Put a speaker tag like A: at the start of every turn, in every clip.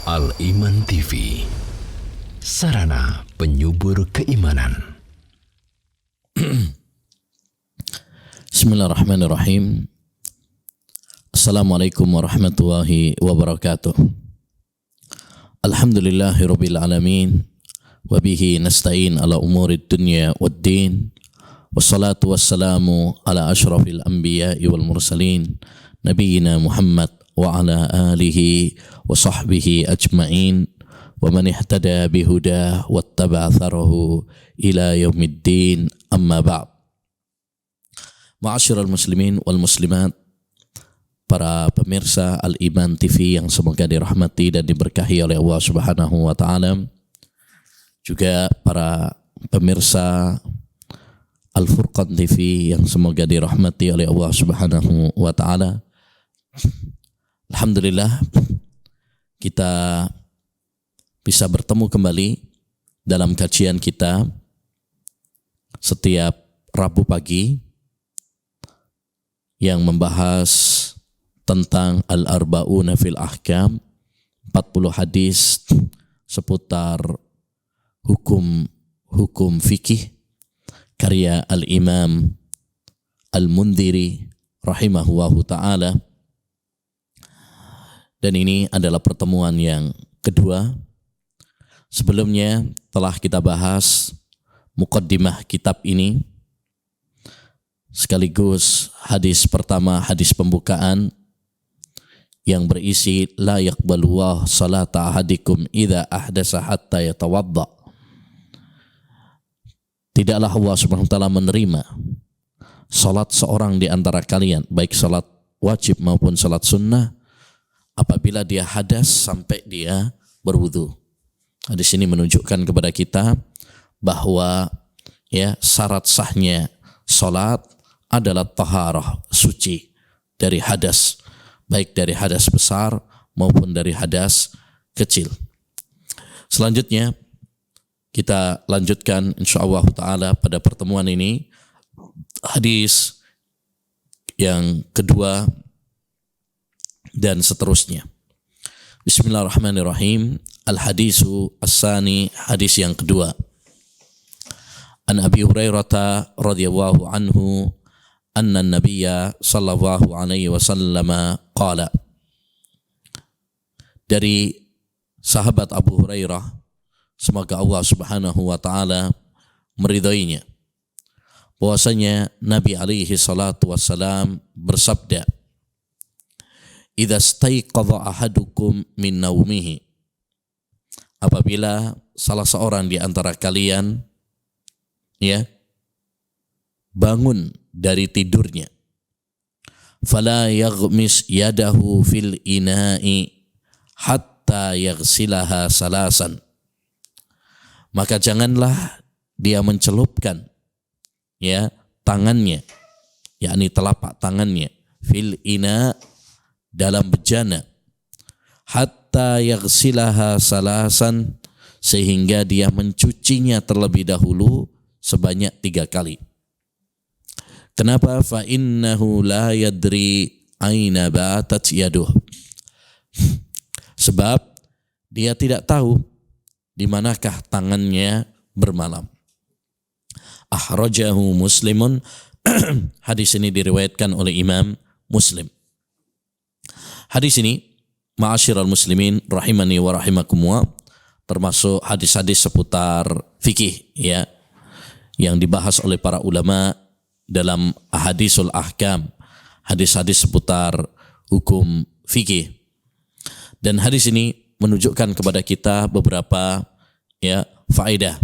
A: Al-Iman TV, sarana penyubur keimanan.
B: Bismillahirrahmanirrahim. Assalamualaikum warahmatullahi wabarakatuh. Alhamdulillahirabbil alamin, wa bihi nasta'in ala umurid dunya waddin. Wassalatu wassalamu ala asyrafil anbiya'i wal mursalin, nabiyyina Muhammad wa ala alihi wa sahbihi ajma'in wa man ihtada bihuda wattaba'a atharahu ila yaumiddin, amma ba'd. Ma'asyiral muslimin wal muslimat, para pemirsa Al-Iman TV yang semoga dirahmati dan diberkahi oleh Allah Subhanahu wa taala, juga para pemirsa Al-Furqan TV yang semoga dirahmati oleh Allah Subhanahu wa taala. Alhamdulillah, kita bisa bertemu kembali dalam kajian kita setiap Rabu pagi yang membahas tentang Al-Arba'una fil Ahkam, 40 hadis seputar hukum fikih, karya Al-Imam Al-Mundhiri rahimahullahu ta'ala. Dan ini adalah pertemuan yang kedua. Sebelumnya telah kita bahas muqaddimah kitab ini, sekaligus hadis pertama, hadis pembukaan yang berisi la yaqbalullah salata ahadikum idza ahdasa hatta yatawadda. Tidaklah Allah Subhanahu wa taala menerima salat seorang di antara kalian, baik salat wajib maupun salat sunnah, apabila dia hadas sampai dia berwudu. Hadis ini menunjukkan kepada kita bahwa syarat sahnya salat adalah taharah, suci dari hadas, baik dari hadas besar maupun dari hadas kecil. Selanjutnya kita lanjutkan insyaallah ta'ala pada pertemuan ini hadis yang kedua dan seterusnya. Bismillahirrahmanirrahim. Al-hadisu as-sani, hadis yang kedua. An Abi Hurairah radhiyallahu anhu anna an-nabiyya sallallahu alaihi wasallam qala. Dari sahabat Abu Hurairah, semoga Allah Subhanahu wa taala meridhoinya, bahwasanya Nabi alaihi salatu wassalam bersabda, idza staiqadha ahadukum min naumihi, apabila salah seorang di antara kalian bangun dari tidurnya, fala yaghmis yadahu fil ina'i hatta yaghsilaha salasan, maka janganlah dia mencelupkan tangannya, yakni telapak tangannya, fil ina, dalam bejana, hatta yaghsilaha salasan, sehingga dia mencucinya terlebih dahulu sebanyak 3 kali. Kenapa? Fa innahu la yadri aina batat yaduh, sebab dia tidak tahu di manakah tangannya bermalam. Akhrajahu Muslimun. Hadis ini diriwayatkan oleh Imam Muslim. Hadis ini, ma'asyiral muslimin rahimani wa rahimakumullah, termasuk hadis-hadis seputar fikih yang dibahas oleh para ulama dalam ahadisul ahkam, hadis-hadis seputar hukum fikih. Dan hadis ini menunjukkan kepada kita beberapa faedah.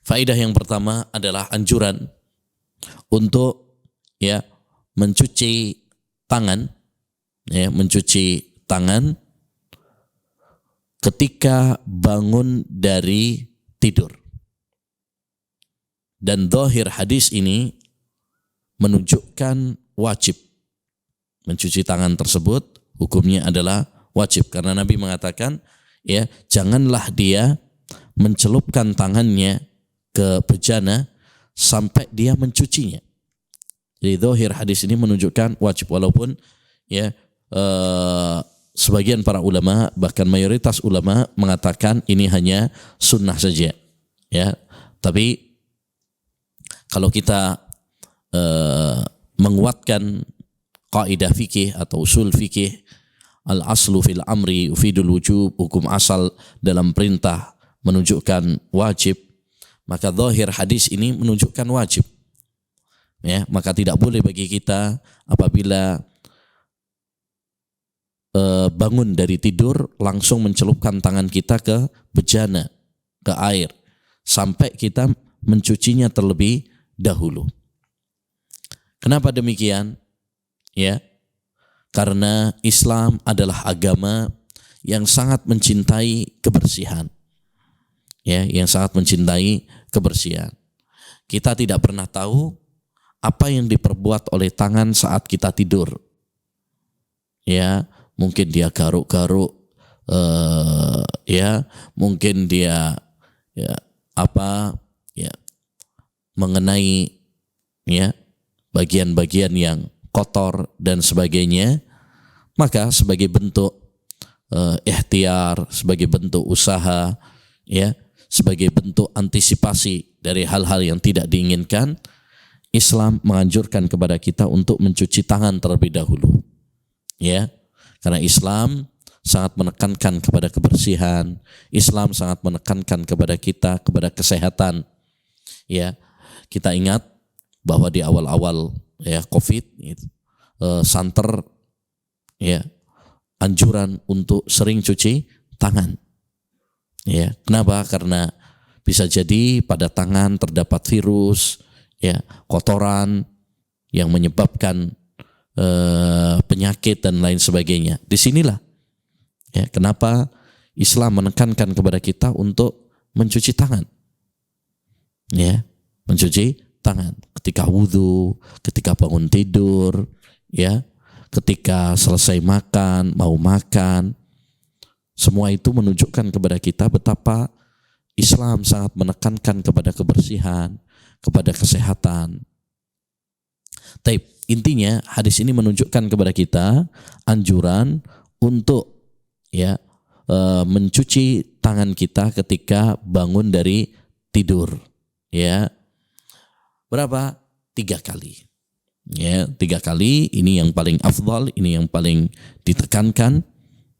B: Faedah yang pertama adalah anjuran untuk mencuci tangan, mencuci tangan ketika bangun dari tidur. Dan zahir hadis ini menunjukkan wajib mencuci tangan tersebut, hukumnya adalah wajib, karena Nabi mengatakan janganlah dia mencelupkan tangannya ke bejana sampai dia mencucinya. Jadi zahir hadis ini menunjukkan wajib, walaupun sebagian para ulama, bahkan mayoritas ulama mengatakan ini hanya sunnah saja, ya. Tapi kalau kita menguatkan kaidah fikih atau usul fikih, al aslu fil amri ufidul wujub, hukum asal dalam perintah menunjukkan wajib, maka zahir hadis ini menunjukkan wajib, ya. Maka tidak boleh bagi kita apabila bangun dari tidur langsung mencelupkan tangan kita ke bejana, ke air, sampai kita mencucinya terlebih dahulu. Kenapa demikian? Ya, karena Islam adalah agama yang sangat mencintai kebersihan. Ya, yang sangat mencintai kebersihan. Kita tidak pernah tahu apa yang diperbuat oleh tangan saat kita tidur. Ya, mungkin dia garuk-garuk, ya, mungkin dia mengenai ya bagian-bagian yang kotor dan sebagainya. Maka sebagai bentuk ikhtiar, sebagai bentuk usaha, ya, sebagai bentuk antisipasi dari hal-hal yang tidak diinginkan, Islam menganjurkan kepada kita untuk mencuci tangan terlebih dahulu, ya. Karena Islam sangat menekankan kepada kebersihan, Islam sangat menekankan kepada kita, kepada kesehatan. Ya, kita ingat bahwa di awal-awal ya COVID, santer, ya, anjuran untuk sering cuci tangan. Ya, kenapa? Karena bisa jadi pada tangan terdapat virus, ya, kotoran yang menyebabkan penyakit dan lain sebagainya. Disinilah ya kenapa Islam menekankan kepada kita untuk mencuci tangan, ya, mencuci tangan ketika wudhu, ketika bangun tidur, ya, ketika selesai makan, mau makan. Semua itu menunjukkan kepada kita betapa Islam sangat menekankan kepada kebersihan, kepada kesehatan. Tapi intinya hadis ini menunjukkan kepada kita anjuran untuk ya mencuci tangan kita ketika bangun dari tidur, ya. Berapa? 3 kali. Ya, 3 kali, ini yang paling afdal, ini yang paling ditekankan,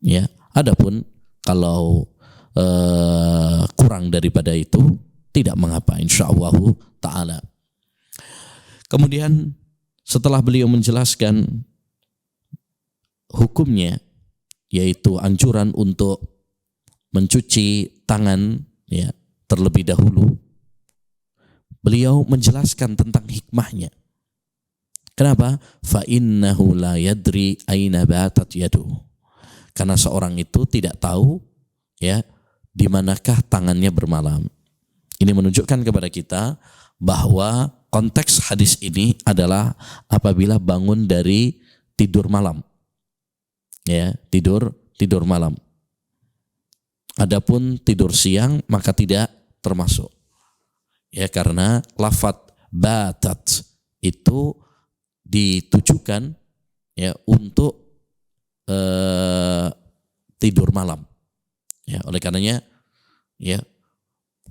B: ya. Adapun kalau kurang daripada itu tidak mengapa, insyaallah taala. Kemudian setelah beliau menjelaskan hukumnya, yaitu anjuran untuk mencuci tangan ya terlebih dahulu, beliau menjelaskan tentang hikmahnya. Kenapa? Fa innahu la yadri aina batat yaduh. Karena seorang itu tidak tahu ya di manakah tangannya bermalam. Ini menunjukkan kepada kita bahwa konteks hadis ini adalah apabila bangun dari tidur malam. Ya, tidur malam. Adapun tidur siang maka tidak termasuk. Ya, karena lafaz batat itu ditujukan ya untuk tidur malam. Ya, oleh karenanya ya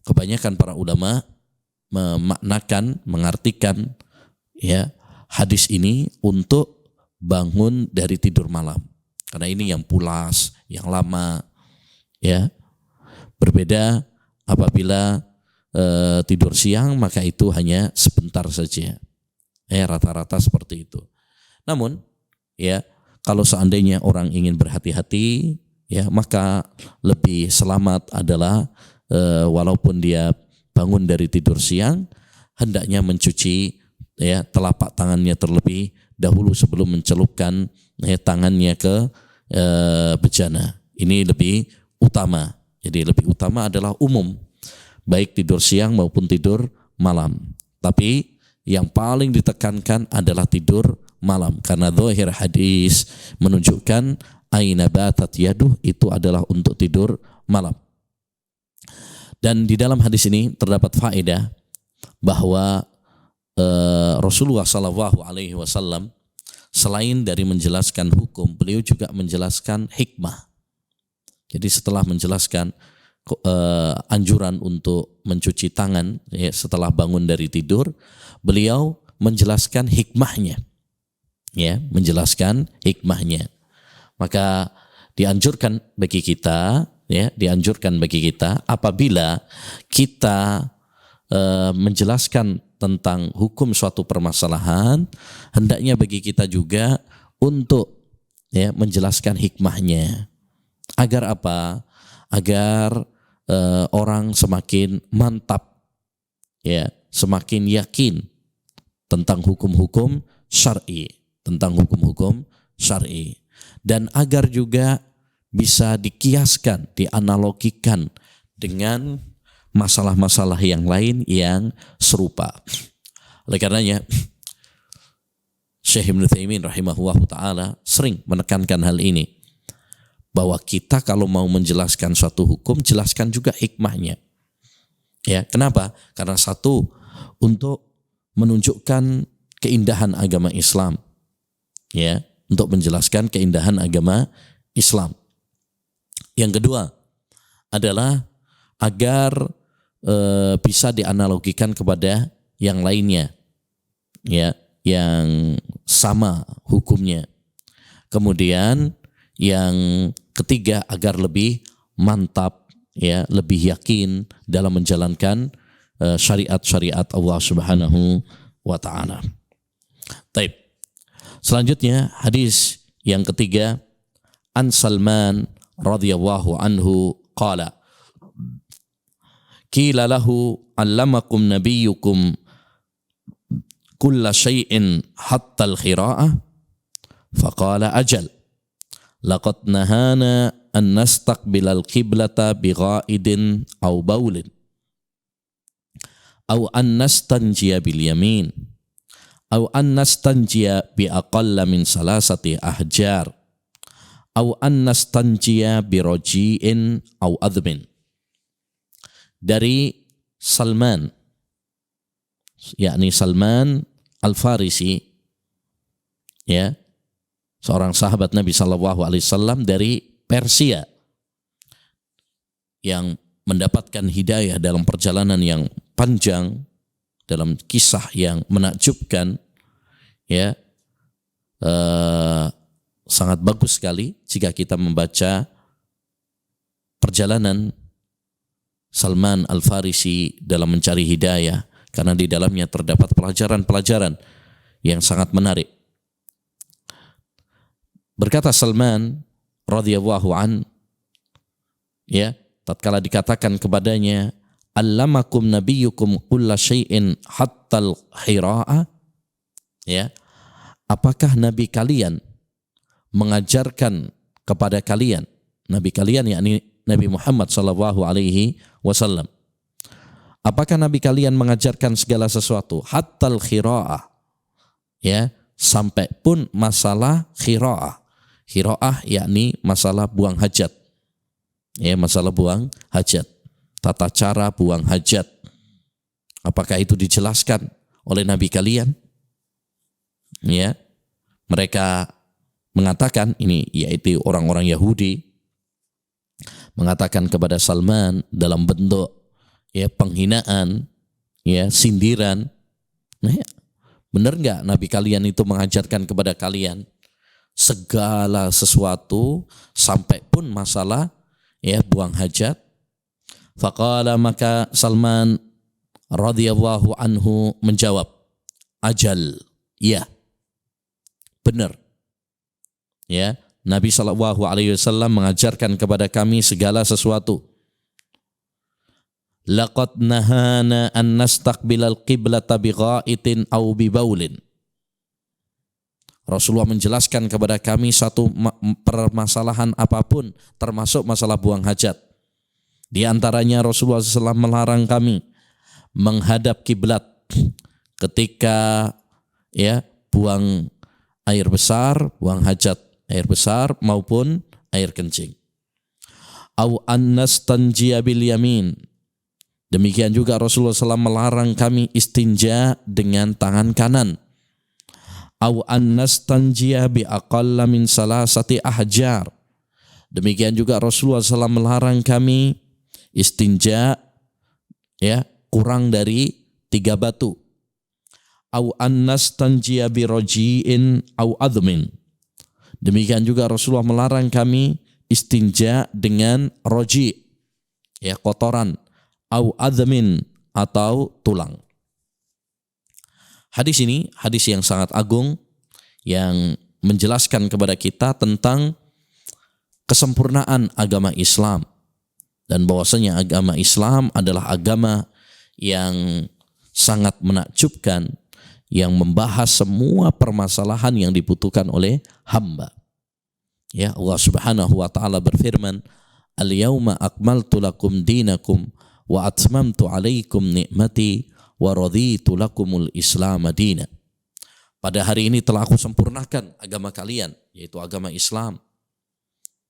B: kebanyakan para ulama memaknakan, mengartikan ya hadis ini untuk bangun dari tidur malam. Karena ini yang pulas, yang lama, ya. Berbeda apabila tidur siang maka itu hanya sebentar saja. Rata-rata seperti itu. Namun, ya kalau seandainya orang ingin berhati-hati, ya maka lebih selamat adalah walaupun dia bangun dari tidur siang, hendaknya mencuci ya telapak tangannya terlebih dahulu sebelum mencelupkan tangannya ke bejana. Ini lebih utama. Jadi lebih utama adalah umum, baik tidur siang maupun tidur malam. Tapi yang paling ditekankan adalah tidur malam, karena zahir hadis menunjukkan aina batat yaduh itu adalah untuk tidur malam. Dan di dalam hadis ini terdapat faedah bahwa Rasulullah SAW selain dari menjelaskan hukum, beliau juga menjelaskan hikmah. Jadi setelah menjelaskan anjuran untuk mencuci tangan ya, setelah bangun dari tidur, beliau menjelaskan hikmahnya. Ya, menjelaskan hikmahnya. Maka dianjurkan bagi kita apabila kita menjelaskan tentang hukum suatu permasalahan, hendaknya bagi kita juga untuk ya menjelaskan hikmahnya. Agar apa? Agar orang semakin mantap, ya, semakin yakin tentang hukum-hukum syar'i, dan agar juga bisa dikiaskan, dianalogikan dengan masalah-masalah yang lain yang serupa. Oleh karenanya Syekh Ibnu Utsaimin rahimahullah ta'ala sering menekankan hal ini, bahwa kita kalau mau menjelaskan suatu hukum, jelaskan juga hikmahnya. Ya, kenapa? Karena satu, untuk menunjukkan keindahan agama Islam. Ya, untuk menjelaskan keindahan agama Islam. Yang kedua adalah agar bisa dianalogikan kepada yang lainnya, ya, yang sama hukumnya. Kemudian yang ketiga, agar lebih mantap, ya, lebih yakin dalam menjalankan syariat-syariat Allah Subhanahu wa ta'ala. Baik. Selanjutnya hadis yang ketiga, An Salman radhiyallahu anhu qala qila lahu allamakum nabiyyukum kulla syai'in hatta al-khira'ah faqala ajal laqad nahana an nastaqbilal qiblata bigha'idin aw baulin aw an nastanjiya bil yamin aw an nastanjiya bi aqalla min salasati ahjar aw an nastanjiya bi raji'in aw admin. Dari Salman, yakni Salman Al-Farisi, ya, seorang sahabat Nabi SAW dari Persia yang mendapatkan hidayah dalam perjalanan yang panjang, dalam kisah yang menakjubkan, ya, sangat bagus sekali jika kita membaca perjalanan Salman Al-Farisi dalam mencari hidayah, karena di dalamnya terdapat pelajaran-pelajaran yang sangat menarik. Berkata Salman radhiyallahu an, ya, tatkala dikatakan kepadanya, allamakum nabiyyukum kulla syai'in hatta al-khira'ah, ya, apakah nabi kalian mengajarkan kepada kalian, nabi kalian yakni Nabi Muhammad sallallahu alaihi wasallam, apakah nabi kalian mengajarkan segala sesuatu hatta al-khira'ah, ya, sampai pun masalah khira'ah. Khira'ah yakni masalah buang hajat, ya, masalah buang hajat, tata cara buang hajat, apakah itu dijelaskan oleh nabi kalian? Ya, mereka mengatakan, ini yaitu orang-orang Yahudi mengatakan kepada Salman dalam bentuk, ya, penghinaan, ya, sindiran. Nah, ya, benar nggak nabi kalian itu mengajarkan kepada kalian segala sesuatu sampai pun masalah, ya, buang hajat? Faqala, maka Salman radhiyallahu anhu menjawab, ajal, ya, benar, ya, Nabi SAW mengajarkan kepada kami segala sesuatu. Laqad nahana an nastaqbilal qiblata bighaitin aw bibaulin. Rasulullah menjelaskan kepada kami satu permasalahan apapun, termasuk masalah buang hajat. Di antaranya Rasulullah SAW melarang kami menghadap kiblat ketika, ya, buang air besar, buang hajat air besar maupun air kencing. Au annastanjiya bil yamin. Demikian juga Rasulullah SAW melarang kami istinja dengan tangan kanan. au an nastanjiya bi aqalla min salasati ahjar. Demikian juga Rasulullah SAW melarang kami istinja ya kurang dari 3 batu. Au an nastanjiya bi raji'in au admin. Demikian juga Rasulullah melarang kami istinja dengan roji, ya kotoran, au admin atau tulang. Hadis ini hadis yang sangat agung yang menjelaskan kepada kita tentang kesempurnaan agama Islam dan bahwasanya agama Islam adalah agama yang sangat menakjubkan, yang membahas semua permasalahan yang dibutuhkan oleh hamba. Ya, Allah Subhanahu wa taala berfirman, "Al-yauma akmaltu lakum dinakum wa atmamtu 'alaikum ni'mati wa raditu lakumul Islam madina." Pada hari ini telah aku sempurnakan agama kalian, yaitu agama Islam.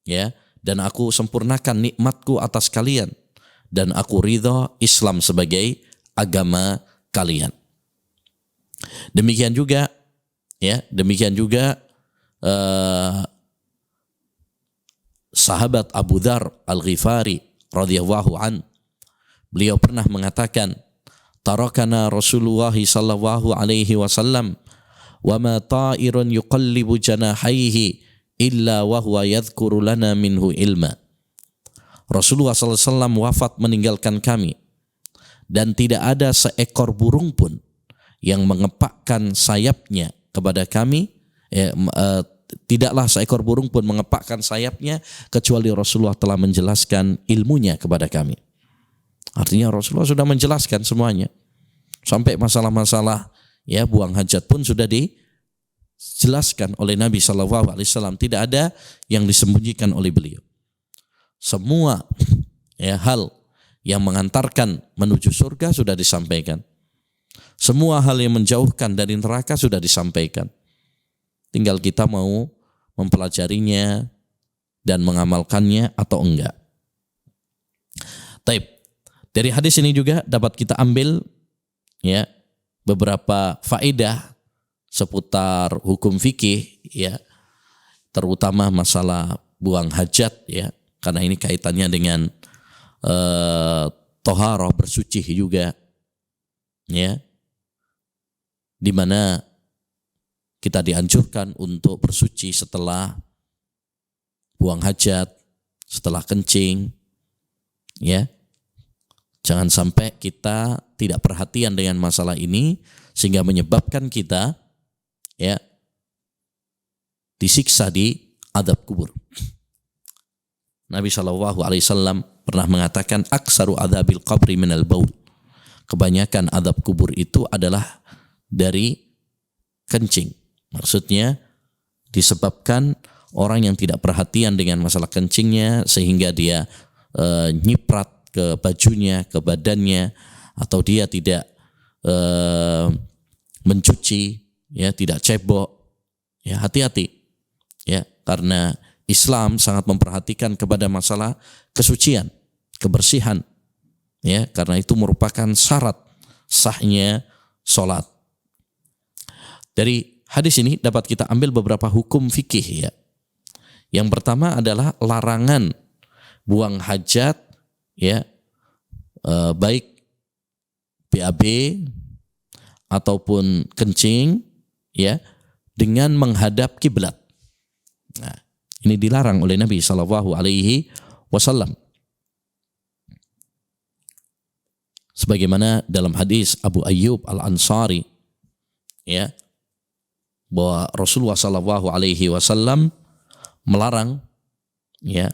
B: Ya, dan aku sempurnakan nikmatku atas kalian dan aku ridha Islam sebagai agama kalian. Demikian juga sahabat Abu Dzar Al-Ghifari radhiyallahu an, beliau pernah mengatakan, tarakana Rasulullah sallallahu alaihi wasallam wa ma ta'irun yuqallibu janahaihi illa wa huwa yadhkuru lana minhu ilma. Rasulullah sallallahu alaihi wasallam wafat meninggalkan kami dan tidak ada seekor burung pun yang mengepakkan sayapnya kepada kami, tidaklah seekor burung pun mengepakkan sayapnya kecuali Rasulullah telah menjelaskan ilmunya kepada kami. Artinya Rasulullah sudah menjelaskan semuanya. Sampai masalah-masalah ya buang hajat pun sudah dijelaskan oleh Nabi SAW. Tidak ada yang disembunyikan oleh beliau. Semua ya hal yang mengantarkan menuju surga sudah disampaikan. Semua hal yang menjauhkan dari neraka sudah disampaikan. Tinggal kita mau mempelajarinya dan mengamalkannya atau enggak. Taib. Dari hadis ini juga dapat kita ambil ya beberapa faedah seputar hukum fikih ya, terutama masalah buang hajat ya, karena ini kaitannya dengan toharoh, bersuci juga ya, di mana kita dianjurkan untuk bersuci setelah buang hajat, setelah kencing ya. Jangan sampai kita tidak perhatian dengan masalah ini sehingga menyebabkan kita ya disiksa di azab kubur. Nabi SAW pernah mengatakan aksaru adzabil qabri minal baul. Kebanyakan azab kubur itu adalah dari kencing. Maksudnya disebabkan orang yang tidak perhatian dengan masalah kencingnya sehingga dia nyiprat ke bajunya, ke badannya, atau dia tidak mencuci, ya tidak cebok, ya hati-hati, ya karena Islam sangat memperhatikan kepada masalah kesucian, kebersihan, ya karena itu merupakan syarat sahnya sholat. Dari hadis ini dapat kita ambil beberapa hukum fikih ya. Yang pertama adalah larangan buang hajat ya, baik BAB ataupun kencing ya dengan menghadap kiblat. Nah, ini dilarang oleh Nabi SAW. Sebagaimana dalam hadis Abu Ayyub Al-Ansari ya, bahwa Rasulullah SAW melarang ya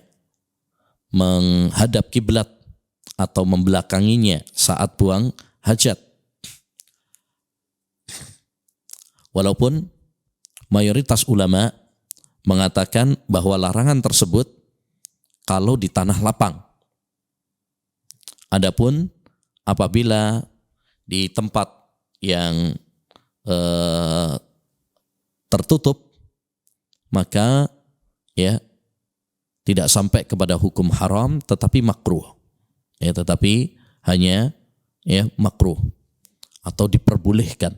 B: menghadap kiblat atau membelakanginya saat buang hajat. Walaupun mayoritas ulama mengatakan bahwa larangan tersebut kalau di tanah lapang. Adapun apabila di tempat yang tertutup, maka ya tidak sampai kepada hukum haram tetapi makruh. Ya, tetapi hanya ya makruh atau diperbolehkan.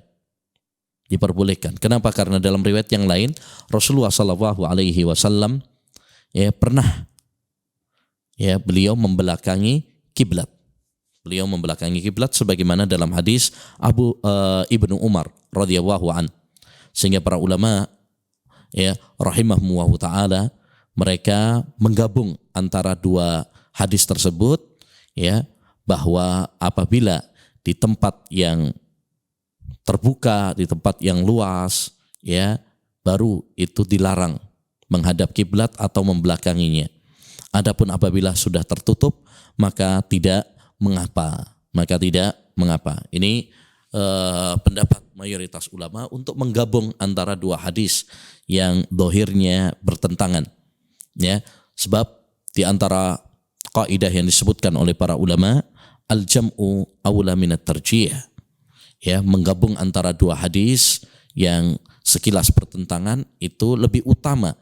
B: diperbolehkan. Kenapa? Karena dalam riwayat yang lain Rasulullah Shallallahu Alaihi Wasallam pernah beliau membelakangi kiblat. Beliau membelakangi kiblat sebagaimana dalam hadis Ibnu Umar radhiyallahu an. Sehingga para ulama rahimahumullah taala mereka menggabung antara dua hadis tersebut bahwa apabila di tempat yang terbuka, di tempat yang luas baru itu dilarang menghadap kiblat atau membelakanginya. Adapun apabila sudah tertutup maka tidak mengapa. Ini pendapat mayoritas ulama untuk menggabung antara dua hadis yang dohirnya bertentangan. Sebab di antara kaidah yang disebutkan oleh para ulama, al-jam'u aula minat tarjih. Menggabung antara dua hadis yang sekilas bertentangan itu lebih utama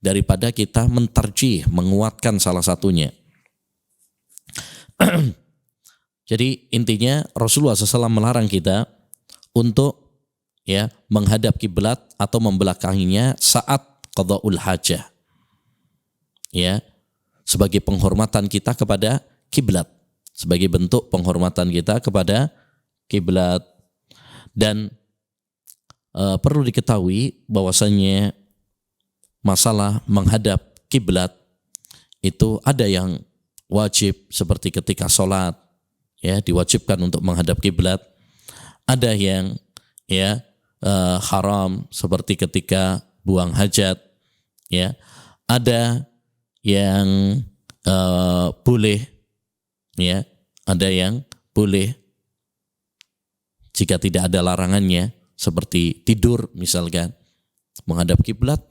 B: daripada kita mentarjih, menguatkan salah satunya. Jadi intinya Rasulullah SAW melarang kita untuk menghadap kiblat atau membelakanginya saat qada'ul hajah. Sebagai penghormatan kita kepada kiblat, sebagai bentuk penghormatan kita kepada kiblat. Dan perlu diketahui bahwasanya masalah menghadap kiblat itu ada yang wajib seperti ketika sholat diwajibkan untuk menghadap kiblat, ada yang haram seperti ketika buang hajat, ada yang boleh, ada yang boleh jika tidak ada larangannya, seperti tidur misalkan menghadap kiblat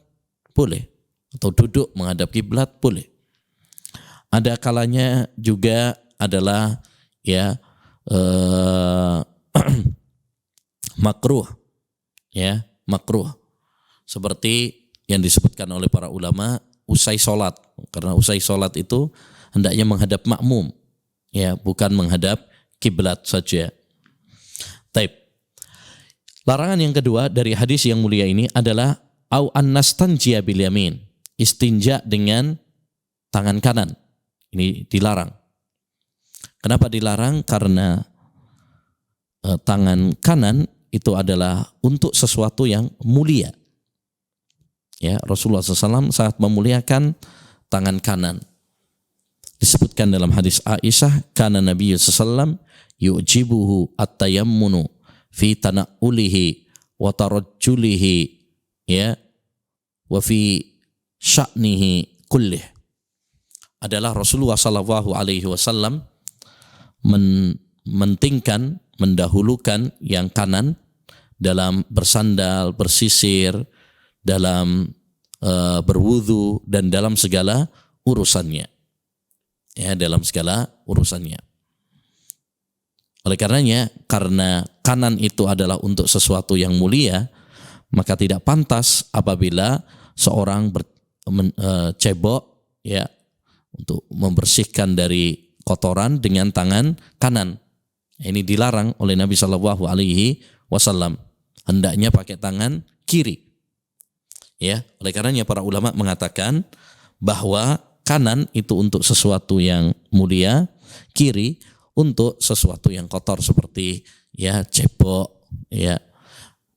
B: boleh, atau duduk menghadap kiblat boleh. Ada kalanya juga adalah makruh, makruh seperti yang disebutkan oleh para ulama usai sholat, karena usai sholat itu hendaknya menghadap makmum, bukan menghadap kiblat saja. Taib. Larangan yang kedua dari hadis yang mulia ini adalah au annastanjiya bil yamin, istinja dengan tangan kanan. Ini dilarang. Kenapa dilarang? Karena tangan kanan itu adalah untuk sesuatu yang mulia. Rasulullah SAW sangat memuliakan tangan kanan. Disebutkan dalam hadis Aisyah, kana Nabi SAW yu'jibuhu at-tayammunu fi tana'ulihi wa tarajjulihi wa fi sya'nihi kullih. Adalah Rasulullah sallallahu alaihi wasallam mementingkan, mendahulukan yang kanan dalam bersandal, bersisir, dalam berwudu dan dalam segala urusannya. Dalam segala urusannya. Oleh karenanya, karena kanan itu adalah untuk sesuatu yang mulia, maka tidak pantas apabila seorang cebok untuk membersihkan dari kotoran dengan tangan kanan. Ini dilarang oleh Nabi Shallallahu Alaihi Wasallam. Hendaknya pakai tangan kiri. Oleh karenanya para ulama mengatakan bahwa kanan itu untuk sesuatu yang mulia, kiri untuk sesuatu yang kotor seperti cebok.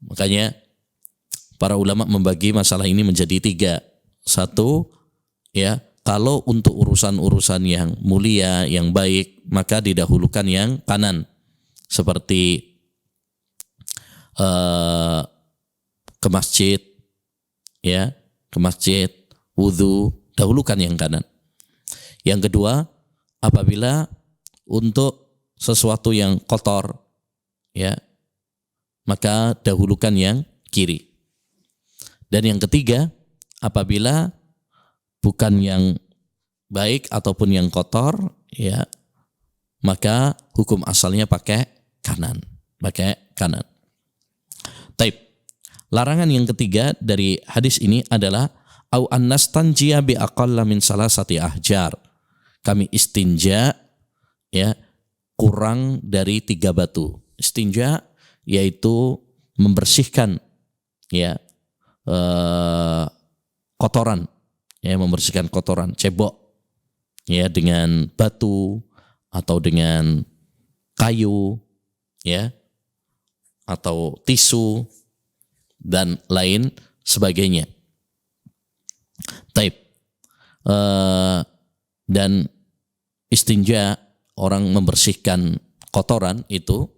B: Makanya para ulama membagi masalah ini menjadi 3. Satu, kalau untuk urusan-urusan yang mulia, yang baik, maka didahulukan yang kanan. Seperti ke masjid, ke masjid, wudu, dahulukan yang kanan. Yang kedua, apabila untuk sesuatu yang kotor, maka dahulukan yang kiri. Dan yang ketiga, apabila bukan yang baik ataupun yang kotor, maka hukum asalnya pakai kanan. Taib. Larangan yang ketiga dari hadis ini adalah au annastanjiya bi aqalla min salasati ahjar. Kami istinja kurang dari 3 batu. Istinja yaitu membersihkan ya kotoran, ya membersihkan kotoran, cebok ya dengan batu atau dengan kayu ya atau tisu dan lain sebagainya. Taib. Dan istinja, orang membersihkan kotoran itu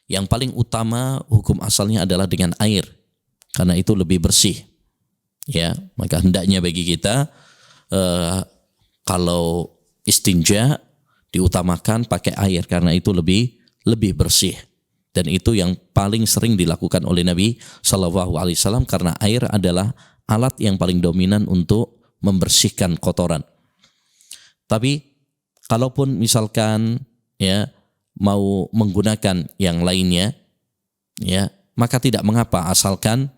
B: yang paling utama hukum asalnya adalah dengan air, karena itu lebih bersih. Ya, maka hendaknya bagi kita kalau istinja diutamakan pakai air karena itu lebih bersih. Dan itu yang paling sering dilakukan oleh Nabi SAW karena air adalah alat yang paling dominan untuk membersihkan kotoran. Tapi kalaupun misalkan ya mau menggunakan yang lainnya, ya maka tidak mengapa asalkan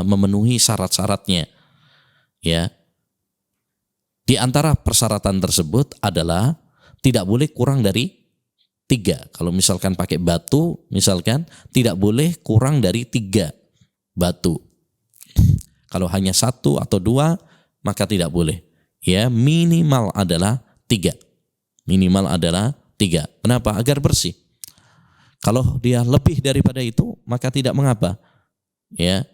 B: memenuhi syarat-syaratnya. Ya, di antara persyaratan tersebut adalah tidak boleh kurang dari 3. Kalau misalkan pakai batu, misalkan tidak boleh kurang dari 3 batu. Kalau hanya 1 atau 2 maka tidak boleh. Ya, minimal adalah 3. Minimal adalah 3. Kenapa? Agar bersih. Kalau dia lebih daripada itu maka tidak mengapa. Ya,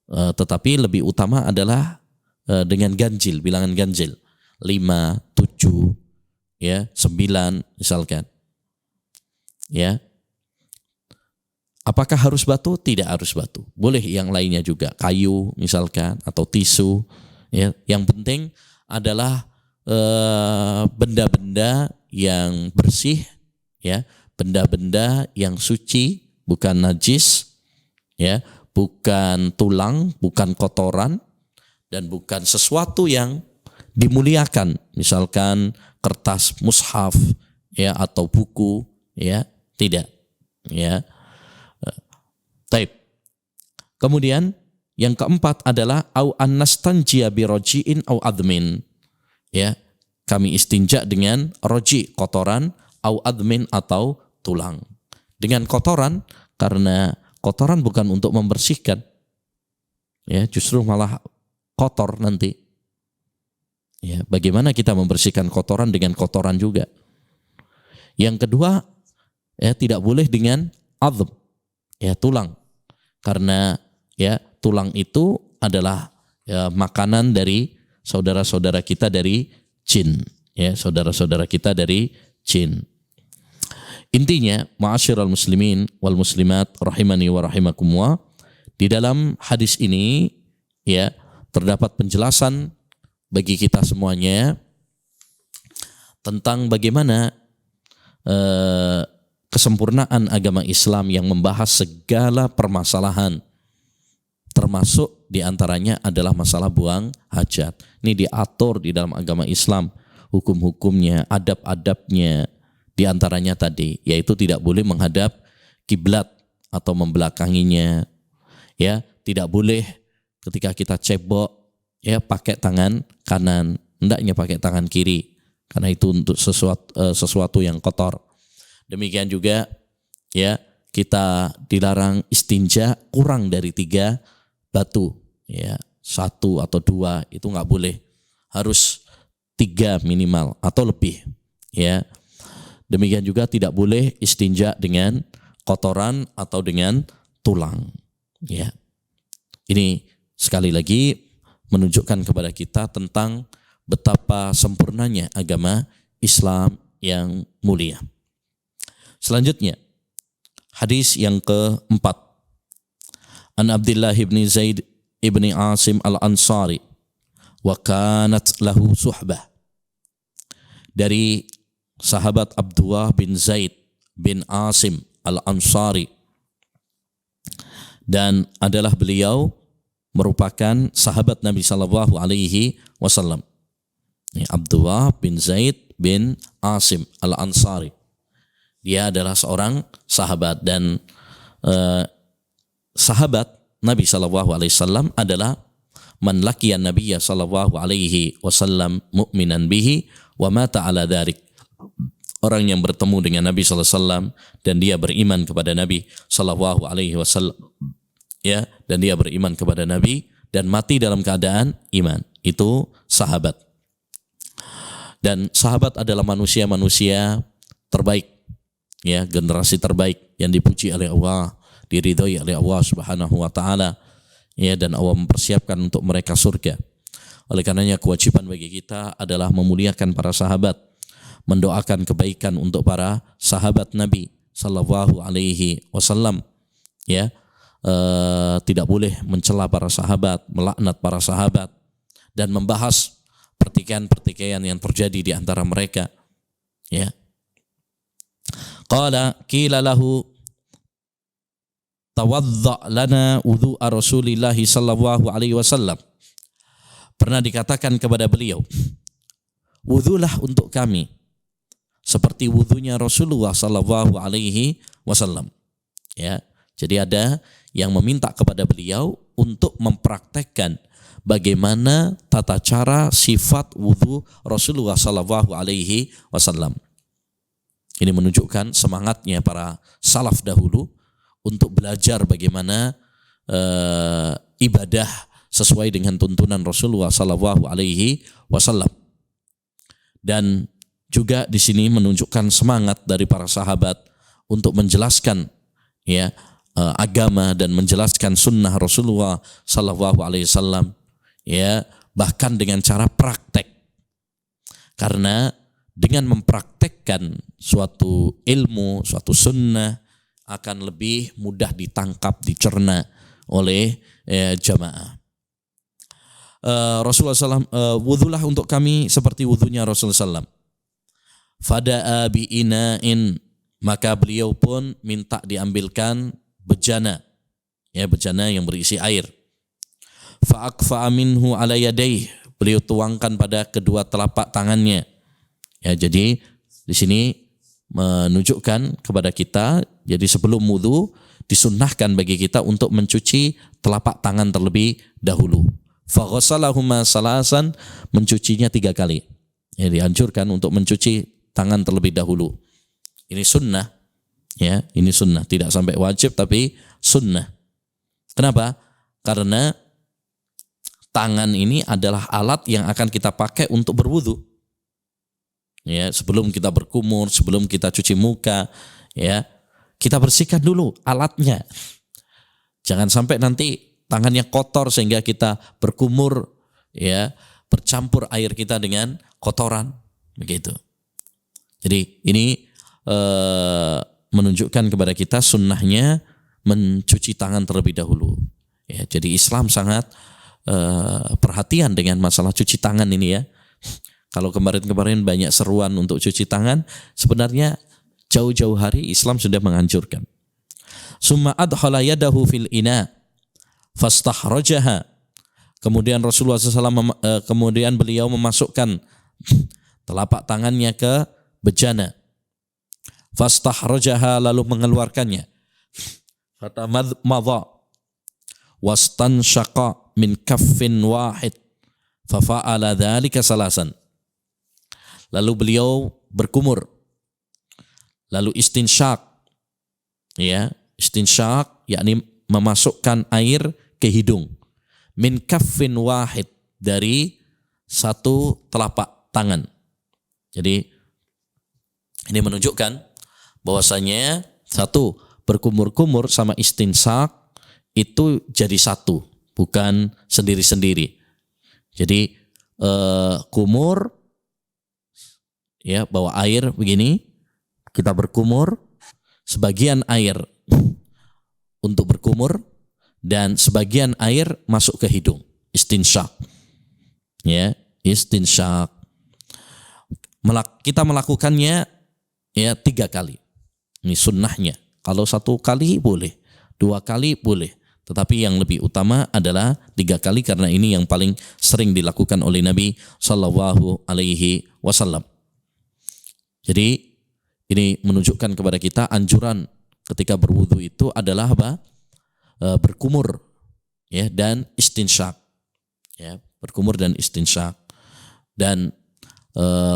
B: tetapi lebih utama adalah dengan ganjil, bilangan ganjil 5, 7, ya 9 misalkan. Ya, apakah harus batu? Tidak harus batu. Boleh yang lainnya juga, kayu misalkan atau tisu. Ya, yang penting adalah benda-benda yang bersih, ya, benda-benda yang suci, bukan najis, ya, bukan tulang, bukan kotoran, dan bukan sesuatu yang dimuliakan, misalkan kertas mushaf, ya, atau buku, ya. Tidak, ya. Taib. Kemudian yang keempat adalah au annastanjiya bi rojiin au admin. Ya, kami istinja dengan roji, kotoran, au admin atau tulang. Dengan kotoran karena kotoran bukan untuk membersihkan. Ya, justru malah kotor nanti. Ya, bagaimana kita membersihkan kotoran dengan kotoran juga? Yang kedua, ya tidak boleh dengan adhm, ya tulang, karena ya tulang itu adalah ya, makanan dari saudara-saudara kita dari jin, ya saudara-saudara kita dari jin. Intinya, ma'asyiral muslimin wal muslimat rahimani wa rahimakumullah, di dalam hadis ini ya terdapat penjelasan bagi kita semuanya tentang bagaimana kesempurnaan agama Islam yang membahas segala permasalahan, termasuk diantaranya adalah masalah buang hajat. Ini diatur di dalam agama Islam, hukum-hukumnya, adab-adabnya, diantaranya tadi, yaitu tidak boleh menghadap kiblat atau membelakanginya, ya, tidak boleh ketika kita cebok, ya pakai tangan kanan, hendaknya pakai tangan kiri, karena itu untuk sesuatu yang kotor. Demikian juga ya kita dilarang istinja kurang dari 3 batu, ya 1 atau 2 itu nggak boleh, harus 3 minimal atau lebih, ya. Demikian juga tidak boleh istinja dengan kotoran atau dengan tulang, ya. Ini sekali lagi menunjukkan kepada kita tentang betapa sempurnanya agama Islam yang mulia. Selanjutnya, hadis yang keempat. An Abdullah ibn Zaid ibn Asim al-Ansari wa kanat lahu suhbah. Dari sahabat Abdullah bin Zaid bin Asim al-Ansari, dan adalah beliau merupakan sahabat Nabi sallallahu alaihi wasallam. Abdullah bin Zaid bin Asim al-Ansari. Dia adalah seorang sahabat, dan sahabat Nabi sallallahu alaihi wasallam adalah man laqiyan Nabiyya sallallahu alaihi wasallam mu'minan bihi wa mata ala dzalik orang yang bertemu dengan Nabi sallallahu alaihi wasallam dan dia beriman kepada Nabi sallallahu alaihi wasallam, ya, dan dia beriman kepada Nabi dan mati dalam keadaan iman. Itu sahabat. Dan sahabat adalah manusia-manusia terbaik, ya, generasi terbaik yang dipuji oleh Allah, diridhoi oleh Allah Subhanahu wa taala, ya, dan Allah mempersiapkan untuk mereka surga. Oleh karenanya kewajiban bagi kita adalah memuliakan para sahabat, mendoakan kebaikan untuk para sahabat Nabi sallallahu alaihi wasallam, ya. Tidak boleh mencela para sahabat, melaknat para sahabat, dan membahas pertikaian-pertikaian yang terjadi di antara mereka, ya. Qala qila lahu tawadda lana wudu'a Rasulillah sallallahu alaihi wasallam. Pernah dikatakan kepada beliau, wudulah untuk kami seperti wudunya Rasulullah sallallahu alaihi wasallam, ya. Jadi ada yang meminta kepada beliau untuk mempraktekkan bagaimana tata cara sifat wudu Rasulullah sallallahu alaihi wasallam. Ini menunjukkan semangatnya para salaf dahulu untuk belajar bagaimana ibadah sesuai dengan tuntunan Rasulullah sallallahu alaihi wasallam. Dan juga di sini menunjukkan semangat dari para sahabat untuk menjelaskan, ya, agama dan menjelaskan sunnah Rasulullah sallallahu alaihi wasallam, ya, bahkan dengan cara praktek. Karena dengan mempraktekkan suatu ilmu, suatu sunnah akan lebih mudah ditangkap, dicerna oleh jamaah. Rasulullah SAW, wudulah untuk kami seperti wudunya Rasulullah SAW. Fada'a bi'ina'in, maka beliau pun minta diambilkan bejana, ya, bejana yang berisi air. Fa'akfa'a minhu ala yadayh, beliau tuangkan pada kedua telapak tangannya. Ya, jadi di sini menunjukkan kepada kita, jadi sebelum wudu disunnahkan bagi kita untuk mencuci telapak tangan terlebih dahulu. Faghassalahuma salasan, mencucinya 3 kali. Ya, dianjurkan untuk mencuci tangan terlebih dahulu. Ini sunnah, ya, ini sunnah, tidak sampai wajib tapi sunnah. Kenapa? Karena tangan ini adalah alat yang akan kita pakai untuk berwudu. Ya, sebelum kita berkumur, sebelum kita cuci muka, ya, kita bersihkan dulu alatnya. Jangan sampai nanti tangannya kotor sehingga kita berkumur, ya, bercampur air kita dengan kotoran, begitu. Jadi ini menunjukkan kepada kita sunnahnya mencuci tangan terlebih dahulu. Ya, jadi Islam sangat perhatian dengan masalah cuci tangan ini, ya. Kalau kemarin-kemarin banyak seruan untuk cuci tangan, sebenarnya jauh-jauh hari Islam sudah menganjurkan. Summa adkhala yadahu fil ina fastahrajaha. Kemudian Rasulullah SAW kemudian beliau memasukkan telapak tangannya ke bejana. Fastahrajaha, lalu mengeluarkannya. Fatamadmadha wastanshaqa min kaffin wahid fafa'ala dzalika salasan. Lalu beliau berkumur, lalu istinsyak, ya, istinsyak yakni memasukkan air ke hidung, min kaffin wahid, dari satu telapak tangan. Jadi ini menunjukkan bahwasanya satu, berkumur-kumur sama istinsyak itu jadi satu, bukan sendiri-sendiri. Jadi kumur, ya, bawa air begini, kita berkumur, sebagian air untuk berkumur dan sebagian air masuk ke hidung, istinsyak, ya, istinsyak. Kita melakukannya, ya, 3 kali. Ini sunnahnya. Kalau 1 kali boleh, 2 kali boleh, tetapi yang lebih utama adalah 3 kali karena ini yang paling sering dilakukan oleh Nabi Sallallahu Alaihi Wasallam. Jadi ini menunjukkan kepada kita anjuran ketika berwudu itu adalah apa? Berkumur, ya, dan istinsyak, ya, berkumur dan istinsyak. Dan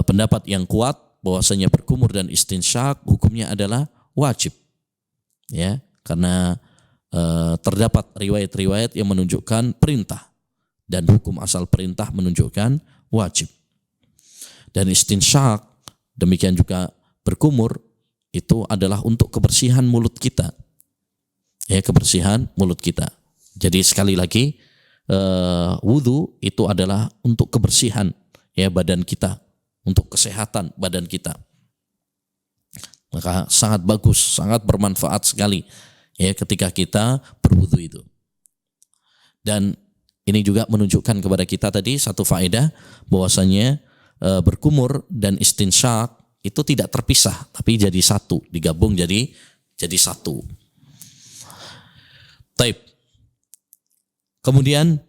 B: pendapat yang kuat bahwasanya berkumur dan istinsyak hukumnya adalah wajib. Ya, karena terdapat riwayat-riwayat yang menunjukkan perintah dan hukum asal perintah menunjukkan wajib. Dan istinsyak demikian juga berkumur itu adalah untuk kebersihan mulut kita. Ya, kebersihan mulut kita. Jadi sekali lagi wudu itu adalah untuk kebersihan ya badan kita, untuk kesehatan badan kita. Maka sangat bagus, sangat bermanfaat sekali ya ketika kita berwudu itu. Dan ini juga menunjukkan kepada kita tadi satu faedah bahwasanya berkumur dan istinsyak itu tidak terpisah tapi jadi satu, digabung jadi satu. Taib. Kemudian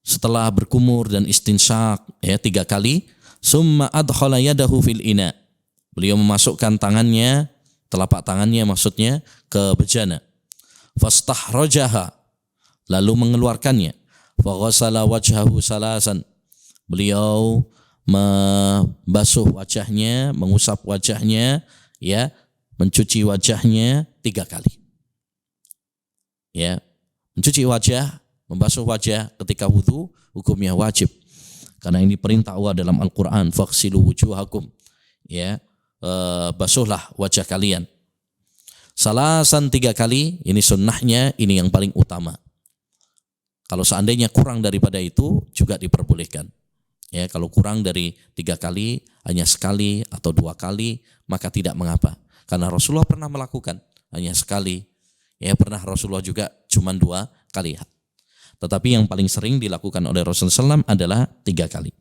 B: setelah berkumur dan istinsyak ya 3 kali, summa adkhala yadahu fil ina. Beliau memasukkan tangannya, telapak tangannya maksudnya ke bejana. Fastahrajaha, lalu mengeluarkannya. Faghasala wajhahu salasan. Beliau membasuh wajahnya, mengusap wajahnya, ya, mencuci wajahnya 3 kali. Ya, mencuci wajah, membasuh wajah ketika wudu hukumnya wajib. Karena ini perintah Allah dalam Al-Qur'an, faghsilu wujuhakum. Ya, basuhlah wajah kalian. Salasan 3 kali, ini sunnahnya, ini yang paling utama. Kalau seandainya kurang daripada itu juga diperbolehkan. Ya, kalau kurang dari 3 kali, hanya sekali atau 2 kali, maka tidak mengapa. Karena Rasulullah pernah melakukan hanya sekali. Ya, pernah Rasulullah juga cuma 2 kali. Tetapi yang paling sering dilakukan oleh Rasulullah SAW adalah 3 kali.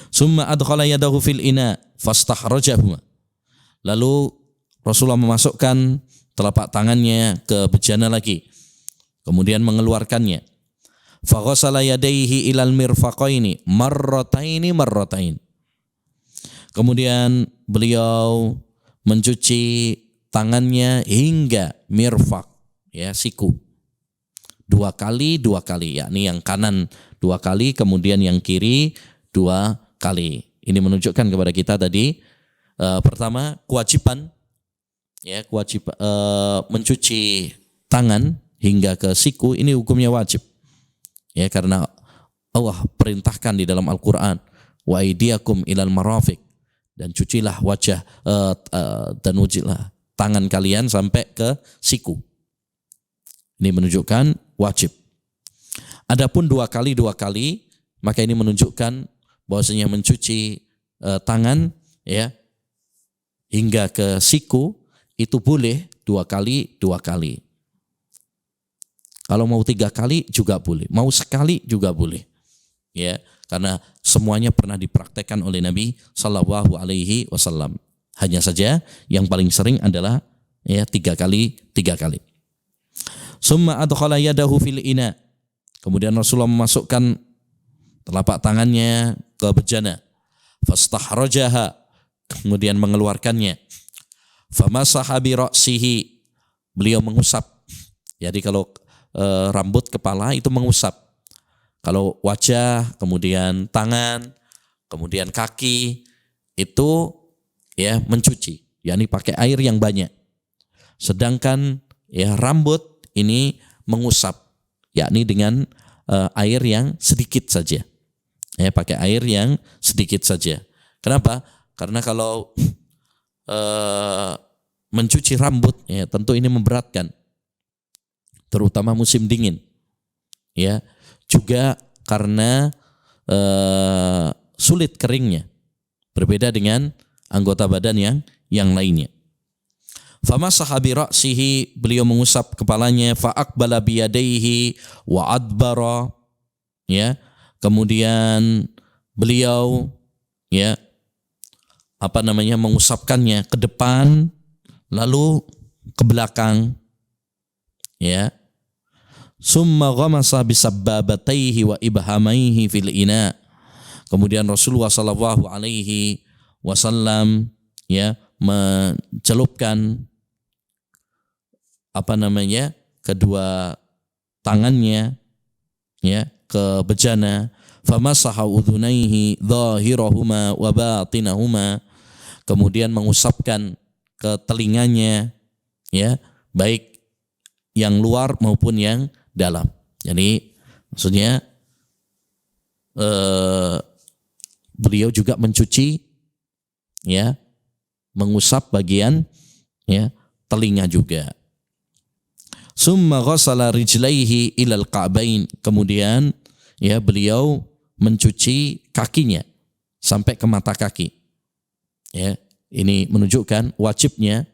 B: Summa adkhala yadahu fil ina fastakhrajahu. Lalu Rasulullah memasukkan telapak tangannya ke bejana lagi. Kemudian mengeluarkannya. Faghasala yadayhi ilal mirfaqaini marratain. Kemudian beliau mencuci tangannya hingga mirfaq, ya, siku. 2 kali, yakni yang kanan 2 kali, kemudian yang kiri 2 kali. Ini menunjukkan kepada kita tadi pertama kewajiban mencuci tangan hingga ke siku, ini hukumnya wajib. Ya, karena Allah perintahkan di dalam Al-Qur'an, wa aydiyakum ilal marafiq, dan cucilah wajah dan ujilah tangan kalian sampai ke siku. Ini menunjukkan wajib. Adapun 2 kali, maka ini menunjukkan bahwasanya mencuci tangan ya hingga ke siku itu boleh 2 kali. Kalau mau 3 kali juga boleh, mau sekali juga boleh. Ya, karena semuanya pernah dipraktekkan oleh Nabi sallallahu alaihi wasallam. Hanya saja yang paling sering adalah ya 3 kali. Summa adkhala yadahu fil ina. Kemudian Rasulullah memasukkan telapak tangannya ke bejana. Fastahrajaha, kemudian mengeluarkannya. Famasaha bi ra'sihi, beliau mengusap. Jadi kalau rambut kepala itu mengusap. Kalau wajah, kemudian tangan, kemudian kaki itu ya mencuci, yakni pakai air yang banyak. Sedangkan ya rambut ini mengusap, yakni dengan air yang sedikit saja. Ya, pakai air yang sedikit saja. Kenapa? Karena kalau mencuci rambut ya tentu ini memberatkan, terutama musim dingin. Ya, juga karena sulit keringnya, berbeda dengan anggota badan yang lainnya. Famasaha bi ra'sihi, beliau mengusap kepalanya, fa aqbala bi yadayhi wa adbara, ya. Kemudian beliau ya mengusapkannya ke depan lalu ke belakang, ya. Summa ghamasa bisabbabataihi wa ibhamaihi fil ina. Kemudian Rasulullah sallallahu alaihi wasallam ya mencelupkan kedua tangannya ya ke bejana, famasaha udhunaihi dhahirahuma wa batinahuma. kemudian mengusapkan ke telinganya, ya, baik yang luar maupun yang dalam. Jadi maksudnya beliau juga mencuci, ya, mengusap bagian, ya, telinga juga. Summa ghassala rijlaihi ilal ka'bain, kemudian, ya, beliau mencuci kakinya sampai ke mata kaki. Ya, ini menunjukkan wajibnya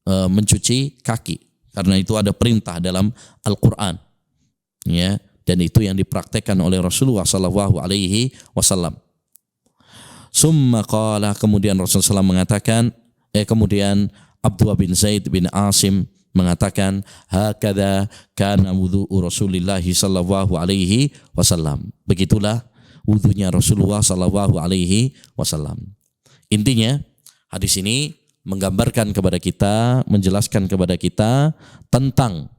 B: mencuci kaki karena itu ada perintah dalam Al-Qur'an. Ya, dan itu yang dipraktekkan oleh Rasulullah sallallahu alaihi wasallam. Summa qala, kemudian Rasulullah SAW mengatakan, kemudian Abdullah bin Zaid bin Asim mengatakan, hakadha kana wudu'u Rasulillah sallallahu alaihi wasallam. Begitulah wudunya Rasulullah sallallahu alaihi wasallam. Intinya hadis ini menggambarkan kepada kita, menjelaskan kepada kita tentang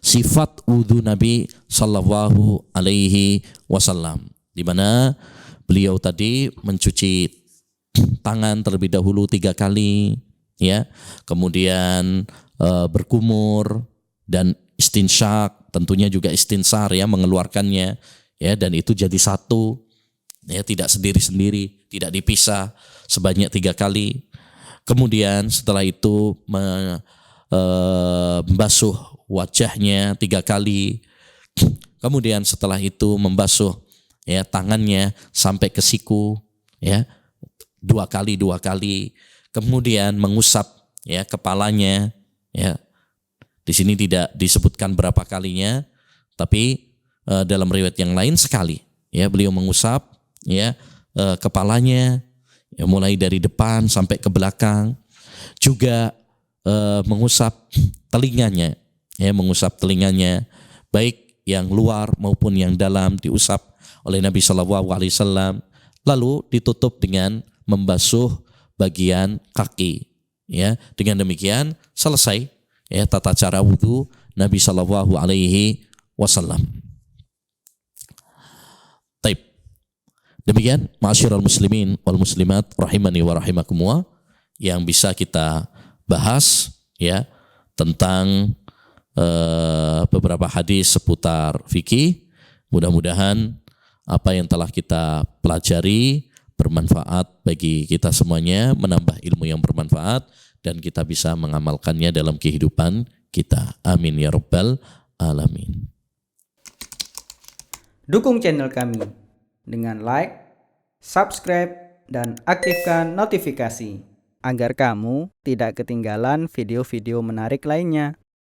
B: sifat wudu Nabi sallallahu alaihi wasallam, di mana beliau tadi mencuci tangan terlebih dahulu 3 kali, ya, kemudian berkumur dan istinsyak, tentunya juga istinsar, ya, mengeluarkannya, ya, dan itu jadi satu, ya, tidak sendiri-sendiri, tidak dipisah, sebanyak 3 kali. Kemudian setelah itu membasuh wajahnya 3 kali. Kemudian setelah itu membasuh, ya, tangannya sampai ke siku, ya, 2 kali. Kemudian mengusap, ya, kepalanya, ya. Di sini tidak disebutkan berapa kalinya, tapi dalam riwayat yang lain sekali, ya, beliau mengusap, ya, kepalanya, ya, mulai dari depan sampai ke belakang. Juga mengusap telinganya, ya, mengusap telinganya, baik yang luar maupun yang dalam diusap oleh Nabi Shallallahu Alaihi Wasallam. Lalu ditutup dengan membasuh bagian kaki, ya. Dengan demikian selesai, ya, tata cara wudu Nabi Shallallahu Alaihi Wasallam. Taib. Demikian ma'asyiral muslimin wal muslimat rahimani wa rahimakumullah yang bisa kita bahas, ya, tentang beberapa hadis seputar fikih. Mudah-mudahan apa yang telah kita pelajari bermanfaat bagi kita semuanya, menambah ilmu yang bermanfaat, dan kita bisa mengamalkannya dalam kehidupan kita. Amin ya rabbal alamin.
C: Dukung channel kami dengan like, subscribe, dan aktifkan notifikasi agar kamu tidak ketinggalan video-video menarik lainnya.